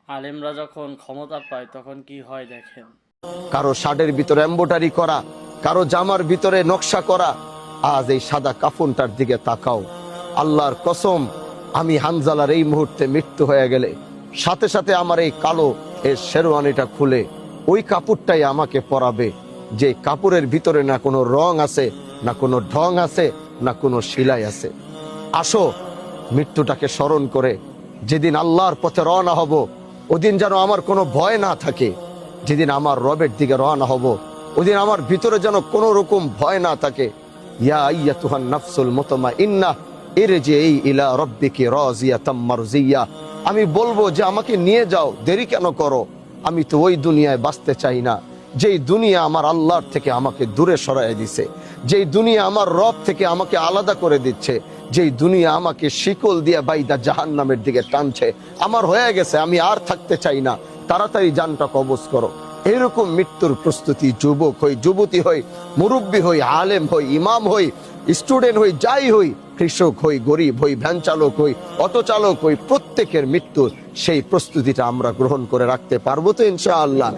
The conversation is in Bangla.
আলেমরা যখন ক্ষমতা পায় তখন কি হয় দেখেন। কারো শার্টের ভিতরে এমব্রয়ডারি করা, কারো জামার ভিতরে নকশা করা। আজ এই সাদা কাফনটার দিকে তাকাও। আল্লাহর কসম, আমি হানজালার এই মুহূর্তে মৃত্যু হয়ে গেলে সাথে সাথে আমার এই কালো এই শেরওয়ানিটা খুলে ওই কাপড়টাই আমাকে পরাবে, যে কাপড়ের ভিতরে না কোনো রং আছে, না কোনো ঢং আছে, না কোনো সেলাই আছে। আসো মৃত্যুটাকে স্মরণ করে যেদিন আল্লাহর পথে রওনা হব, ওদিন যেন আমার কোনো ভয় না থাকে। যেদিন আমার রবের দিকে রওনা হব, ওদিন আমার ভিতরে যেন কোনো রকম ভয় না থাকে। ইয়া আইয়াতুহান নাফসুল মুতমাইন্নাহ ইরজিই ইলা রাব্বিকি রাজিয়াতাম মারজিয়া। আমি বলবো যে আমাকে নিয়ে যাও, দেরি কেন করো? আমি তো ওই দুনিয়ায় বাঁচতে চাই না যেই দুনিয়া আমার আল্লাহর থেকে আমাকে দূরে সরাই দিছে, যেই দুনিয়া আমার রব থেকে আমাকে আলাদা করে দিচ্ছে, যেই দুনিয়া আমাকে শিকল দিয়ে বাইদা জাহান্নামের দিকে টানছে। আমার হয়ে গেছে, আমি আর থাকতে চাই না, তাড়াতাড়ি জানটা কবজ করো। এরকম মৃত্যুর প্রস্তুতি যুবক হই, যুবতী হই, মুরব্বী হই, আলেম হই, ইমাম হই, স্টুডেন্ট হই, যাই হই, কৃষক হই, গরিব হই, ভ্যান চালক হই, অটো চালক হই, প্রত্যেকের মৃত্যুর সেই প্রস্তুতিটা আমরা গ্রহণ করে রাখতে পারবো তো ইনশাআল্লাহ।